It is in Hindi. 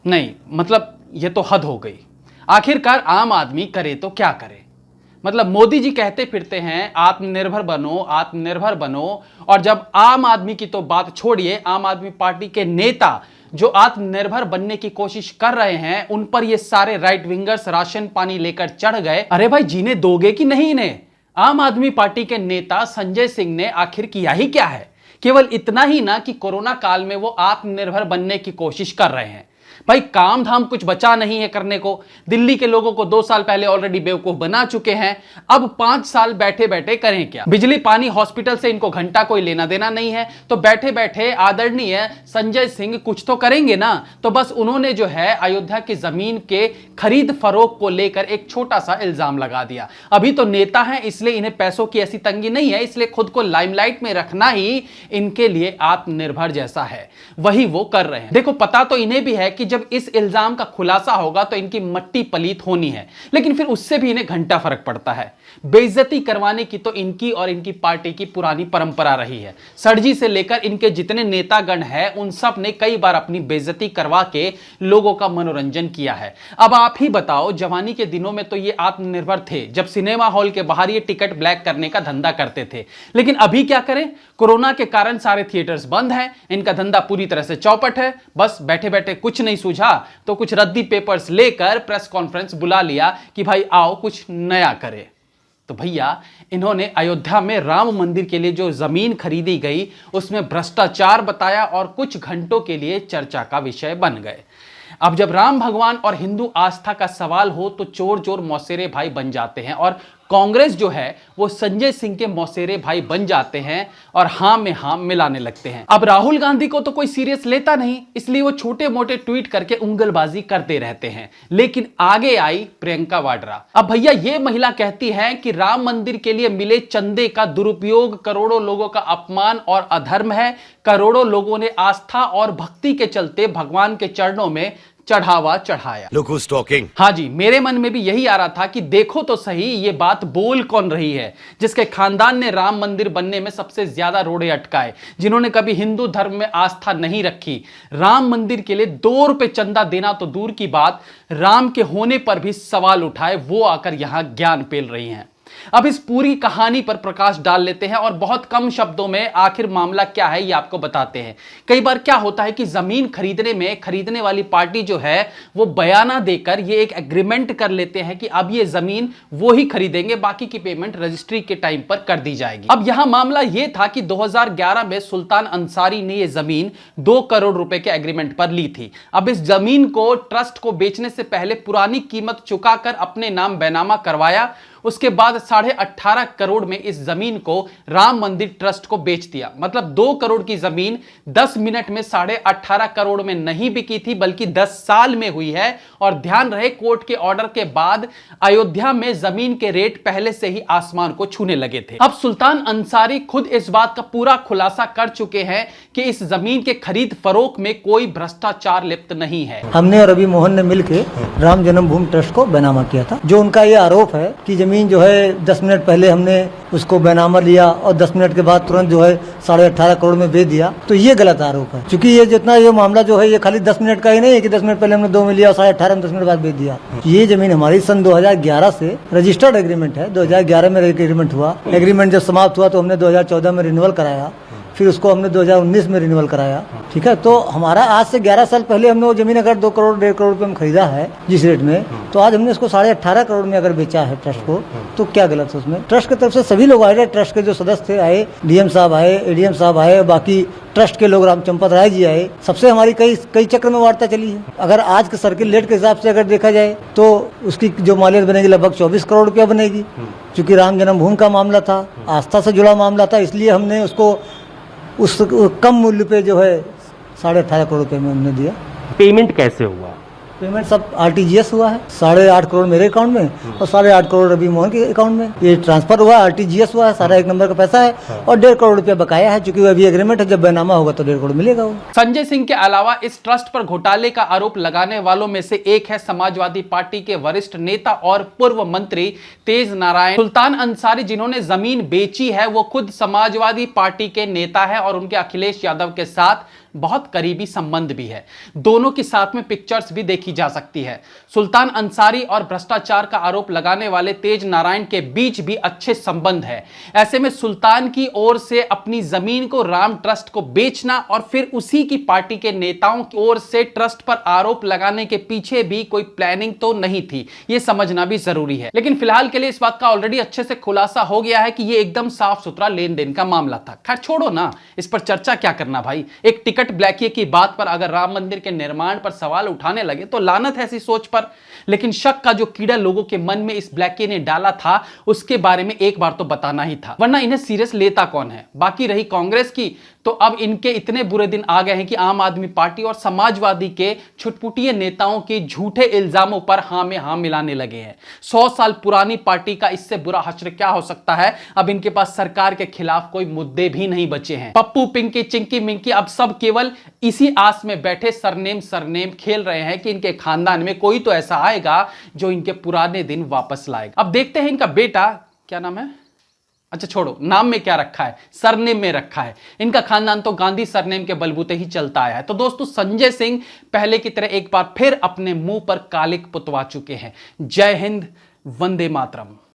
नहीं, मतलब ये तो हद हो गई। आखिरकार आम आदमी करे तो क्या करे। मतलब मोदी जी कहते फिरते हैं आत्मनिर्भर बनो, आत्मनिर्भर बनो, और जब आम आदमी की तो बात छोड़िए, आम आदमी पार्टी के नेता जो आत्मनिर्भर बनने की कोशिश कर रहे हैं, उन पर ये सारे राइट विंगर्स राशन पानी लेकर चढ़ गए। अरे भाई, जीने दोगे कि नहीं इन्हें? आम आदमी पार्टी के नेता संजय सिंह ने आखिर किया ही क्या है? केवल इतना ही ना कि कोरोना काल में वो आत्मनिर्भर बनने की कोशिश कर रहे हैं। भाई, काम धाम कुछ बचा नहीं है करने को। दिल्ली के लोगों को 2 साल पहले ऑलरेडी बेवकूफ बना चुके हैं। अब 5 साल बैठे बैठे करें क्या? बिजली पानी हॉस्पिटल से इनको घंटा कोई लेना देना नहीं है, तो बैठे बैठे आदरणीय संजय सिंह कुछ तो करेंगे ना। तो बस उन्होंने जो है अयोध्या की जमीन के खरीद फरोख्त को लेकर एक छोटा सा इल्जाम लगा दिया। अभी तो नेता हैं, इसलिए इन्हें पैसों की ऐसी तंगी नहीं है, इसलिए खुद को लाइमलाइट में रखना ही इनके लिए आत्मनिर्भर जैसा है। वही वो कर रहे हैं। देखो, पता तो इन्हें भी है कि जब इस इल्जाम का खुलासा होगा तो इनकी मट्टी पलीत होनी है, लेकिन फिर उससे भी इन्हें घंटा फर्क पड़ता है। बेइज्जती करवाने की तो इनकी और इनकी पार्टी की पुरानी परंपरा रही है। सरजी से लेकर इनके जितने नेतागण हैं, उन सब ने कई बार अपनी बेइज्जती करवा के लोगों का मनोरंजन किया है। अब आप ही बताओ, जवानी के दिनों में तो ये आत्मनिर्भर थे, जब सिनेमा हॉल के बाहर ये टिकट ब्लैक करने का धंधा करते थे। लेकिन अभी क्या करें? कोरोना के कारण सारे थिएटर्स बंद हैं, इनका धंधा पूरी तरह से चौपट है। बस बैठे बैठे कुछ नहीं सूझा तो कुछ रद्दी पेपर्स लेकर प्रेस कॉन्फ्रेंस बुला लिया कि भाई आओ कुछ नया करे। तो भैया, इन्होंने अयोध्या में राम मंदिर के लिए जो जमीन खरीदी गई उसमें भ्रष्टाचार बताया और कुछ घंटों के लिए चर्चा का विषय बन गए। अब जब राम भगवान और हिंदू आस्था का सवाल हो तो चोर चोर मौसेरे भाई बन जाते हैं, और कांग्रेस जो है वो संजय सिंह के मौसेरे भाई बन जाते हैं और हां में हां मिलाने लगते हैं। अब राहुल गांधी को तो कोई सीरियस लेता नहीं, इसलिए वो छोटे मोटे ट्वीट करके उंगलबाजी करते रहते हैं। लेकिन आगे आई प्रियंका वाड्रा। अब भैया, ये महिला कहती है कि राम मंदिर के लिए मिले चंदे का दुरुपयोग करोड़ों लोगों का अपमान और अधर्म है। करोड़ों लोगों ने आस्था और भक्ति के चलते भगवान के चरणों में चढ़ावा चढ़ाया। Look who's talking। हाँ जी, मेरे मन में भी यही आ रहा था कि देखो तो सही ये बात बोल कौन रही है, जिसके खानदान ने राम मंदिर बनने में सबसे ज्यादा रोड़े अटकाए, जिन्होंने कभी हिंदू धर्म में आस्था नहीं रखी। राम मंदिर के लिए 2 रुपए चंदा देना तो दूर की बात, राम के होने पर भी सवाल उठाए, वो आकर यहां ज्ञान पेल रही हैं। अब इस पूरी कहानी पर प्रकाश डाल लेते हैं और बहुत कम शब्दों में आखिर मामला क्या है ये आपको बताते हैं। कई बार क्या होता है कि जमीन खरीदने में खरीदने वाली पार्टी जो है वो बयाना देकर ये एक एग्रीमेंट कर लेते हैं कि अब ये जमीन वो ही खरीदेंगे, बाकी की पेमेंट रजिस्ट्री के टाइम पर कर दी जाएगी। अब यहां मामला ये था कि 2011 में सुल्तान अंसारी ने ये जमीन 2 करोड़ रुपए के एग्रीमेंट पर ली थी। अब इस जमीन को ट्रस्ट को बेचने से पहले पुरानी कीमत चुकाकर अपने नाम बैनामा करवाया। उसके बाद 18.5 करोड़ में इस जमीन को राम मंदिर ट्रस्ट को बेच दिया। मतलब 2 करोड़ की जमीन 10 मिनट में 18.5 करोड़ में नहीं बिकी थी, बल्कि 10 साल में हुई है। और ध्यान रहे, कोर्ट के ऑर्डर के बाद अयोध्या में जमीन के रेट पहले से ही आसमान को छूने लगे थे। अब सुल्तान अंसारी खुद इस बात का पूरा खुलासा कर चुके हैं कि इस जमीन के खरीद फरोख्त में कोई भ्रष्टाचार लिप्त नहीं है। हमने और रवि मोहन ने मिलकर राम जन्मभूमि ट्रस्ट को बैनामा किया था। जो उनका ये आरोप है कि जमीन जो है 10 मिनट पहले हमने उसको बैनामा लिया और 10 मिनट के बाद तुरंत जो है 18.5 करोड़ में बेच दिया, तो ये गलत आरोप है। क्योंकि ये जितना ये मामला जो है ये खाली 10 मिनट का ही नहीं है कि 10 मिनट पहले हमने 2 में लिया और 18.5 में 10 मिनट बाद बेच दिया। ये जमीन हमारी सन 2011 से रजिस्टर्ड एग्रीमेंट है। 2011 में एग्रीमेंट हुआ। एग्रीमेंट जब समाप्त हुआ तो हमने 2014 में रिन्यूअल कराया, फिर उसको हमने 2019 में रिन्यूअल कराया। ठीक है, तो हमारा आज से 11 साल पहले हमने वो जमीन अगर 2 करोड़ 1.5 करोड़ रुपए में खरीदा है जिस रेट में, तो आज हमने इसको 18.5 करोड़ में अगर बेचा है ट्रस्ट को, तो क्या गलत है उसमें? ट्रस्ट की तरफ से सभी लोग आए, ट्रस्ट के जो सदस्य थे आए, डीएम साहब आए, एडीएम साहब आए, बाकी ट्रस्ट के लोग रामचंपत राय जी आए। सबसे हमारी कई चक्र में वार्ता चली है। अगर आज के सर्किल रेट के हिसाब से अगर देखा जाए तो उसकी जो मालियत बनेगी लगभग 24 करोड़ रुपया बनेगी। चूंकि राम जन्मभूमि का मामला था, आस्था से जुड़ा मामला था, इसलिए हमने उसको उस कम मूल्य पे जो है 18.5 करोड़ रुपए में हमने दिया। पेमेंट कैसे हुआ? पेमेंट सब आरटीजीएस हुआ है। 8.5 करोड़ मेरे अकाउंट में और 8.5 करोड़ रवि मोहन के अकाउंट में ये ट्रांसफर हुआ, आरटीजीएस हुआ है। सारा एक नंबर का पैसा है और 1.5 करोड़ रुपया बकाया है। चूंकि अभी एग्रीमेंट है, जब बैनामा होगा तो 1.5 करोड़ मिलेगा वो। संजय सिंह के अलावा इस ट्रस्ट पर घोटाले का आरोप लगाने वालों में से एक है समाजवादी पार्टी के वरिष्ठ नेता और पूर्व मंत्री तेज नारायण सुल्तान अंसारी, जिन्होंने जमीन बेची है। वो खुद समाजवादी पार्टी के नेता है और उनके अखिलेश यादव के साथ बहुत करीबी संबंध भी है। दोनों की साथ में पिक्चर्स भी देखी जा सकती है। सुल्तान अंसारी और भ्रष्टाचार का आरोप लगाने वाले तेज नारायण के बीच भी अच्छे संबंध है। ऐसे में सुल्तान की ओर से अपनी जमीन को राम ट्रस्ट को बेचना और फिर उसी की पार्टी के नेताओं की ओर से ट्रस्ट पर आरोप लगाने के पीछे भी कोई प्लानिंग तो नहीं थी, यह समझना भी जरूरी है। लेकिन फिलहाल के लिए इस बात का ऑलरेडी अच्छे से खुलासा हो गया है कि यह एकदम साफ सुथरा लेन देन का मामला था। खैर छोड़ो ना, इस पर चर्चा क्या करना भाई। एक टिकट ब्लैकी की बात पर अगर राम मंदिर के निर्माण पर सवाल उठाने लगे तो लानत है ऐसी सोच पर। लेकिन शक का जो कीड़ा लोगों के मन में इस ब्लैकी ने डाला था उसके बारे में एक बार तो बताना ही था, वरना इन्हें सीरियस लेता कौन है। बाकी रही कांग्रेस की, तो अब इनके इतने बुरे दिन आ गए हैं कि आम आदमी पार्टी और समाजवादी के छुटपुटिये नेताओं के झूठे इल्जामों पर हां में हां मिलाने लगे हैं। 100 साल पुरानी पार्टी का इससे बुरा हश्र क्या हो सकता है। अब इनके पास सरकार के खिलाफ कोई मुद्दे भी नहीं बचे हैं। पप्पू पिंकी चिंकी मिंकी अब सब केवल इसी आस में बैठे सरनेम खेल रहे हैं कि इनके खानदान में कोई तो ऐसा आएगा जो इनके पुराने दिन वापस लाएगा। अब देखते हैं इनका बेटा, क्या नाम है, अच्छा छोड़ो नाम में क्या रखा है, सरनेम में रखा है। इनका खानदान तो गांधी सरनेम के बलबूते ही चलता आया है। तो दोस्तों संजय सिंह पहले की तरह एक बार फिर अपने मुंह पर कालिक पुतवा चुके हैं। जय हिंद, वंदे मातरम।